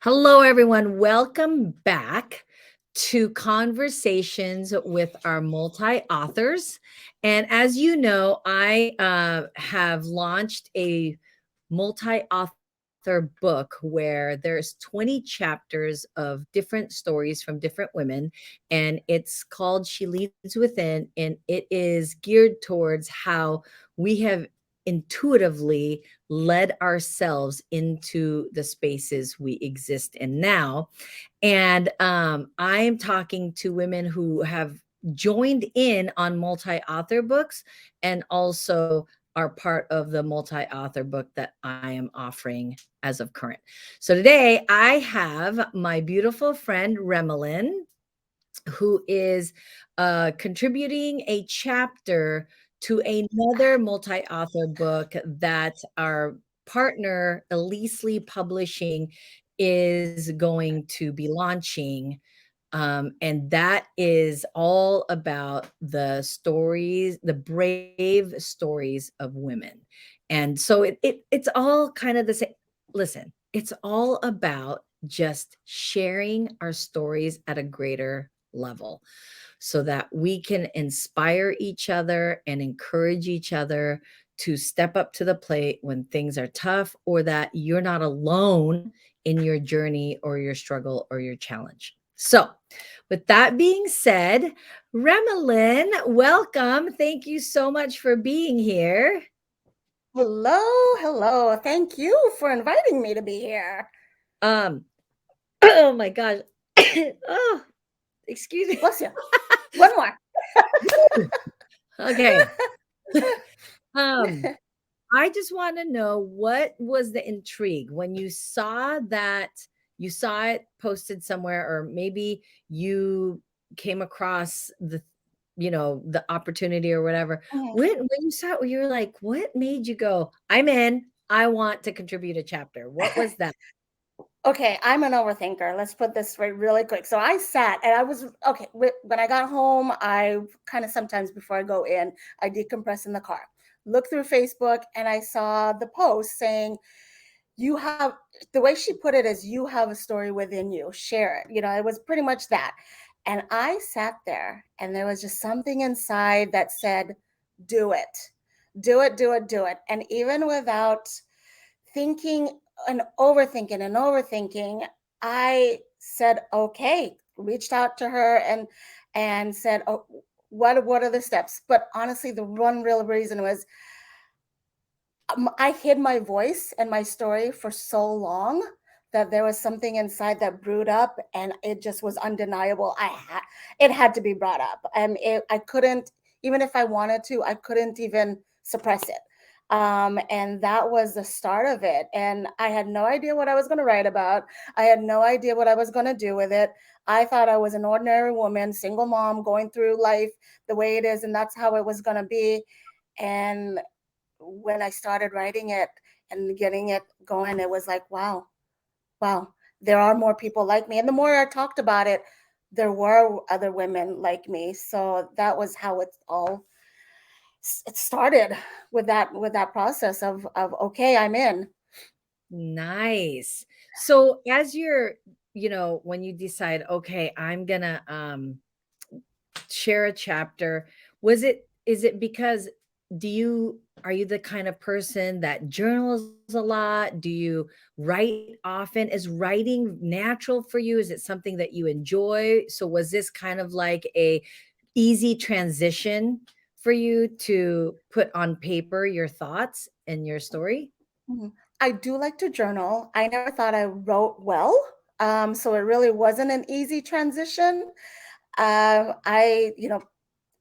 Hello, everyone. Welcome back to Conversations with our multi authors. And as you know, I have launched a multi author book where there's 20 chapters of different stories from different women. And it's called She Leads Within. And it is geared towards how we have intuitively led ourselves into the spaces we exist in now. And I am talking to women who have joined in on multi author books and also are part of the multi author book that I am offering as of current. So today I have my beautiful friend Remalynn, who is contributing a chapter to another multi-author book that our partner Elise Lee Publishing is going to be launching. And that is all about the stories, the brave stories of women. And so it's all kind of the same. Listen, it's all about just sharing our stories at a greater level so that we can inspire each other and encourage each other to step up to the plate when things are tough, or that you're not alone in your journey or your struggle or your challenge. So, with that being said, Remalynn, welcome. Thank you so much for being here. Hello, hello. Thank you for inviting me to be here. Um, oh my gosh. Oh, excuse me. Bless you. One more. Okay. Um, I just want to know, what was the intrigue when you saw that you saw it posted somewhere, or maybe you came across the opportunity or whatever. Mhm. When you saw it, you were like, what made you go, I'm in, I want to contribute a chapter? What was that? Okay, I'm an overthinker. Let's put this right really quick. So I sat and I was okay. When I got home, I kind of sometimes before I go in, I decompress in the car, look through Facebook, and I saw the post saying, you have the way she put it is, you have a story within you, share it. It was pretty much that. And I sat there and there was just something inside that said, do it, do it, do it, do it. And even without thinking and overthinking, I said, okay, reached out to her and said, oh, what are the steps? But honestly, the one real reason was, I hid my voice and my story for so long that there was something inside that brewed up, and it just was undeniable. It had to be brought up, and I couldn't, even if I wanted to, I couldn't even suppress it. And that was the start of it. And I had no idea what I was going to write about. I had no idea what I was going to do with it. I thought I was an ordinary woman, single mom, going through life the way it is, and that's how it was going to be. And when I started writing it and getting it going, it was like, wow, wow, there are more people like me. And the more I talked about it, there were other women like me. So that was how it started, with that process of okay, I'm in. Nice. So as you're, when you decide, okay, I'm gonna share a chapter, is it because, are you the kind of person that journals a lot? Do you write often? Is writing natural for you? Is it something that you enjoy? So was this kind of like a easy transition for you to put on paper your thoughts and your story? Mhm. I do like to journal. I never thought I wrote well. So it really wasn't an easy transition.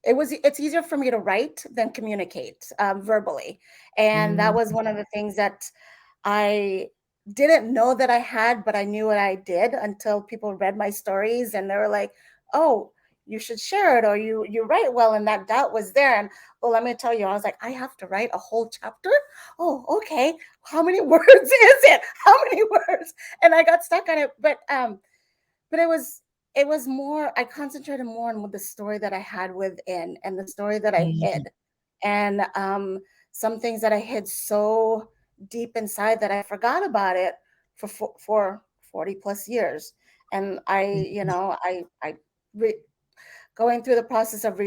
It's easier for me to write than communicate verbally. And that Mm. was one of the things that I didn't know that I had, but I knew what I did until people read my stories and they were like, "Oh, you should share it, or you write well," and that doubt was there. And well, let me tell you, I was like, I have to write a whole chapter. Oh, okay. How many words is it? How many words? And I got stuck on it. But it was more. I concentrated more on the story that I had within and the story that I Mm. hid, and some things that I hid so deep inside that I forgot about it for 40 plus years. And I re- going through the process of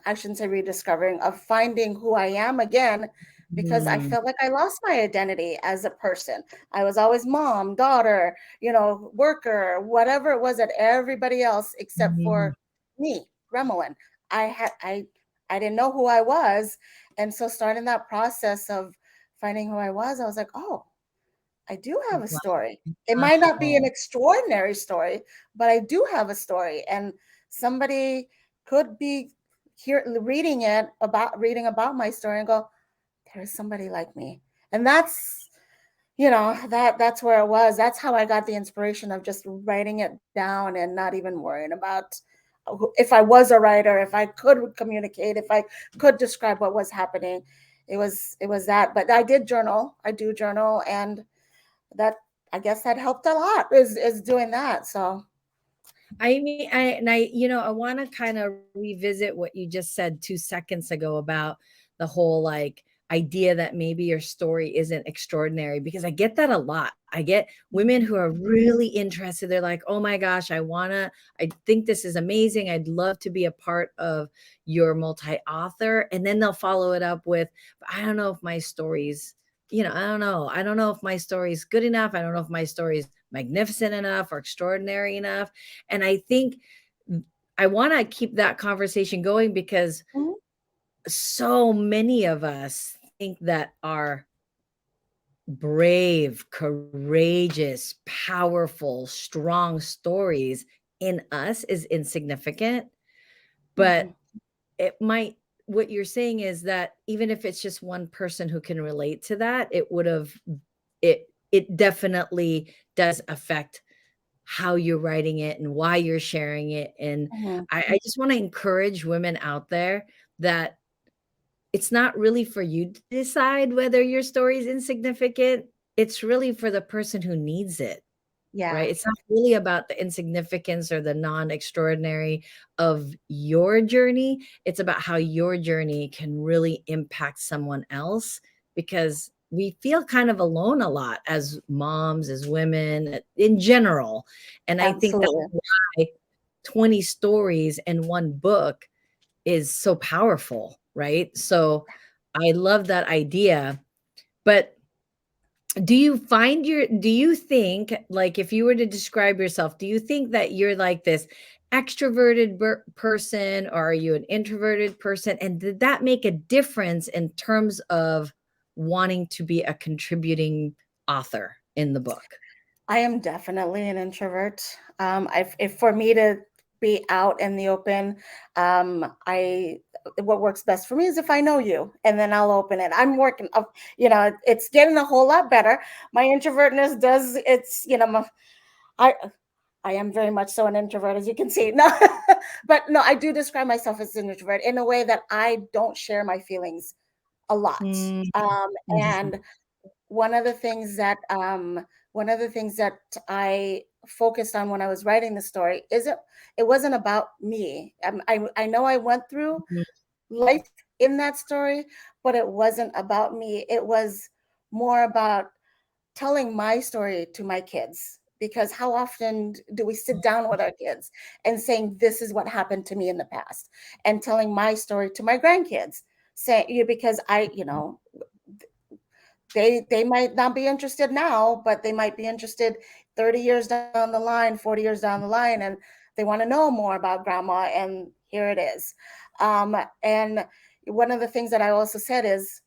I shouldn't say rediscovering, of finding who I am again, because I Mm, felt like I lost my identity as a person. I was always mom, daughter, worker, whatever it was that everybody else except mm, for me, Remalynn. I had I didn't know who I was. And so starting that process of finding who I was like, oh, I do have a story. It might not be an wow. extraordinary story, but I do have a story. And somebody could be here reading about my story and go, there's somebody like me. And that's where it was. That's how I got the inspiration of just writing it down and not even worrying about if I was a writer, if I could communicate, if I could describe what was happening. It was that. But I did journal. I do journal, and that, I guess that helped a lot, is doing that. So I mean, I want to kind of revisit what you just said 2 seconds ago about the whole like idea that maybe your story isn't extraordinary, because I get that a lot. I get women who are really interested. They're like, oh my gosh, I think this is amazing. I'd love to be a part of your multi author. And then they'll follow it up with, I don't know if my story's, I don't know. I don't know if my story is good enough. I don't know if my story is magnificent enough or extraordinary enough. And I think I want to keep that conversation going, because mhm, so many of us think that our brave, courageous, powerful, strong stories in us is insignificant. But mhm, it might, what you're saying is that even if it's just one person who can relate to that, it definitely does affect how you're writing it and why you're sharing it. And mhm. I just want to encourage women out there that it's not really for you to decide whether your story is insignificant. It's really for the person who needs it, right? Yeah, It's not really about the insignificance or the non extraordinary of your journey. It's about how your journey can really impact someone else, because we feel kind of alone a lot as moms, as women in general. And I think that's absolutely. why 20 stories in one book is so powerful, right? So I love that idea. But do you think, like, if you were to describe yourself, do you think that you're like this extroverted person, or are you an introverted person? And did that make a difference in terms of wanting to be a contributing author in the book? I am definitely an introvert. If for me to be out in the open, I what works best for me is if I know you, and then I'll open it. I'm working, it's getting a whole lot better. My introvertness does, I I am very much so an introvert, as you can see. No, but no, I do describe myself as an introvert in a way that I don't share my feelings a lot. Mm, Um, mhm, and one of the things that one of the things that I focused on when I was writing the story isn't it wasn't about me. I know I went through mhm, life in that story, but it wasn't about me. It was more about telling my story to my kids, because how often do we sit down with our kids and saying, this is what happened to me in the past, and telling my story to my grandkids, say, because they might not be interested now, but they might be interested 30 years down the line, 40 years down the line, and they want to know more about grandma, and here it is. And one of the things that I also said is,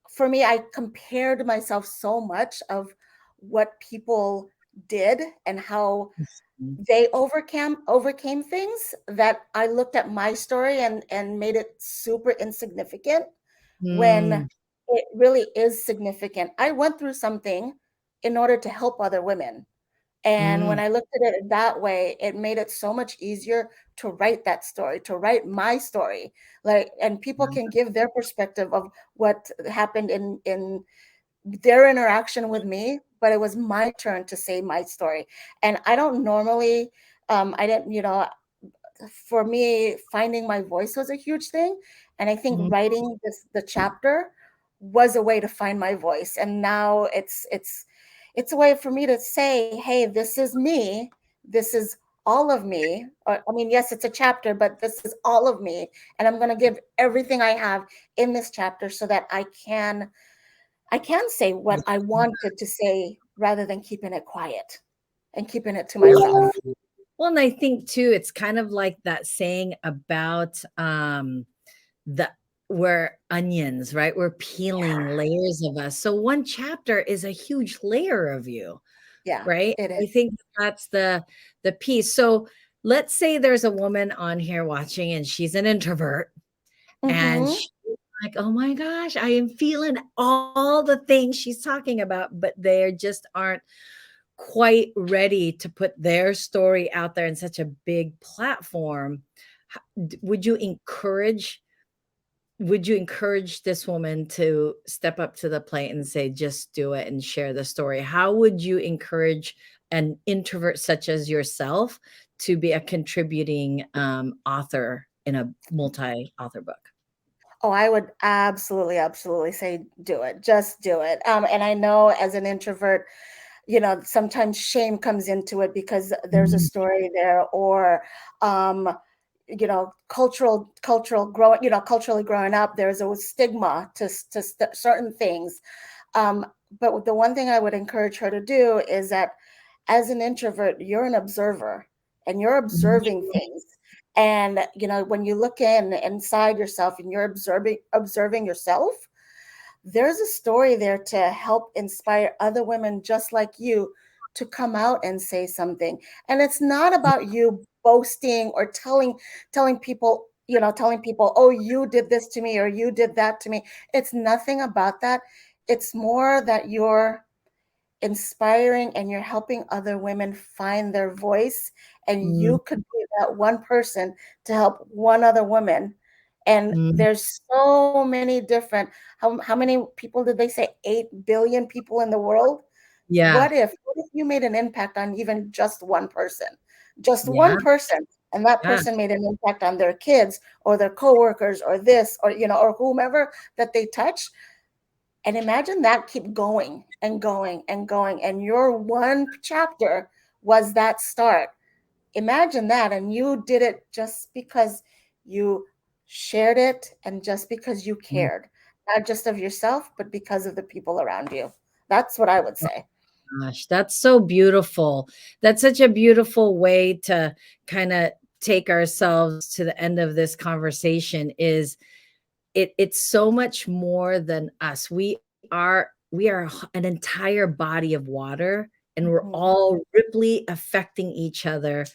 for me, I compared myself so much of what people did and how mhm, they overcame things, that I looked at my story and made it super insignificant, when mm, it really is significant. I went through something in order to help other women. And when mm, I looked at it that way, it made it so much easier to write that story, to write my story. Like, and people can give their perspective of what happened in their interaction with me, but it was my turn to say my story. And I don't normally, I didn't, for me, finding my voice was a huge thing. And I think mm, the chapter was a way to find my voice. And now It's a way for me to say, hey, this is me. This is all of me. Or, I mean, yes, it's a chapter, but this is all of me. And I'm going to give everything I have in this chapter so that I can say what I wanted to say rather than keeping it quiet and keeping it to myself. Well, and I think too, it's kind of like that saying about the we're onions, right? We're peeling Yeah. layers of us. So one chapter is a huge layer of you, Yeah, right? it I is. think that's the piece. So let's say there's a woman on here watching and she's an introvert and Mm-hmm. she's like, "Oh my gosh, I am feeling all the things she's talking about, but they just aren't quite ready to put their story out there in such a big platform." Would you encourage this woman to step up to the plate and say, just do it and share the story? How would you encourage an introvert such as yourself to be a contributing author in a multi-author book? Oh, I would absolutely, absolutely say do it. Just do it. And I know as an introvert, sometimes shame comes into it because there's a Mm, story there, or um, culturally growing up, there's a stigma to certain things. Um, but the one thing I would encourage her to do is that as an introvert, you're an observer and you're mm, observing things. And when you look inside yourself and you're observing yourself, there's a story there to help inspire other women just like you to come out and say something. And it's not about you boasting or telling people, oh, you did this to me or you did that to me. It's nothing about that. It's more that you're inspiring and you're helping other women find their voice, and mm, you could be that one person to help one other woman. And mm. there's so many different, how many people did they say? 8 billion people in the world. Yeah, What if you made an impact on even just one person, just yeah, one person, and that yeah. person made an impact on their kids or their coworkers or this, or or whomever that they touch. And imagine that keep going and going and going. And your one chapter was that start. Imagine that. And you did it just because you shared it and just because you Mm. cared, not just of yourself, but because of the people around you. That's what I would say. Gosh, that's so beautiful. That's such a beautiful way to kind of take ourselves to the end of this conversation. Is it's so much more than us. We are an entire body of water, and we're Mhm. all ripply affecting each other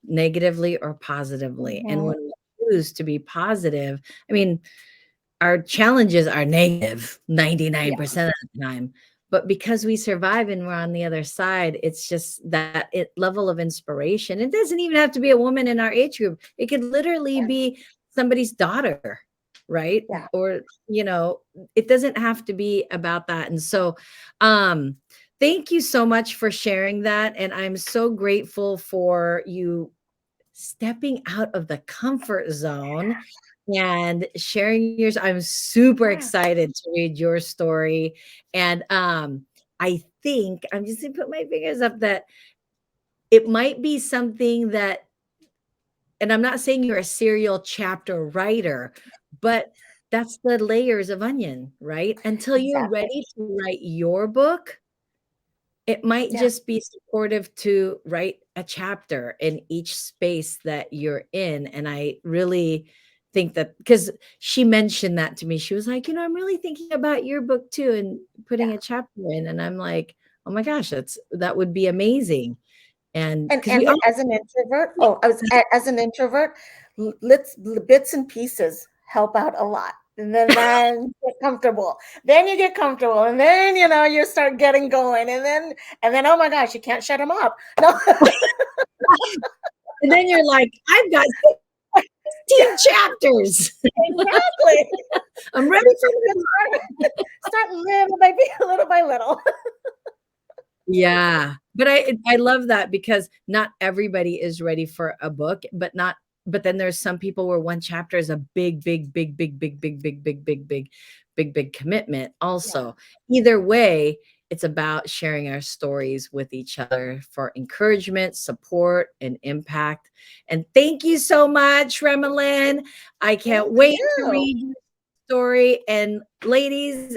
negatively or positively. And Mhm. when we choose to be positive, I mean, our challenges are negative Yeah. 99% of the time. But because we survive and we're on the other side, it's just that level of inspiration. It doesn't even have to be a woman in our age group. It could literally Yeah. be somebody's daughter, right? Yeah. Or, you know, it doesn't have to be about that. And so, um, thank you so much for sharing that. And I'm so grateful for you stepping out of the comfort zone and sharing yours. I'm super Yeah. excited to read your story. And I think I'm just gonna put my fingers up that it might be something that, and I'm not saying you're a serial chapter writer, but that's the layers of onion, right? Until you're Exactly. ready to write your book, it might Yeah. just be supportive to write a chapter in each space that you're in, and I really think that because she mentioned that to me, she was like, "I'm really thinking about your book too and putting Yeah. a chapter in," and I'm like, "Oh my gosh, that would be amazing." And And because we all as an introvert, oh, as an introvert, let's bits and pieces help out a lot. And then you get comfortable. Then you get comfortable, and then you start getting going, and then oh my gosh, you can't shut them up. No, and then you're like, "I've got yeah, 16 chapters. exactly. I'm ready You for just more." start little by little. Yeah, but I love that because not everybody is ready for a book, but then there's some people where one chapter is a big, big, big, big, big, big, big, big, big, big, big, big commitment Yeah, also. Either way, It's about sharing our stories with each other for encouragement, support, and impact. And thank you so much, Remalynn. I can't Thank wait to you. read your story. And ladies,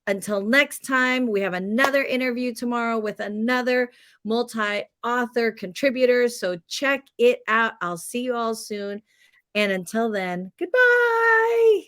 until next time, we have another interview tomorrow with another multi author contributor. So check it out. I'll see you all soon. And until then, goodbye.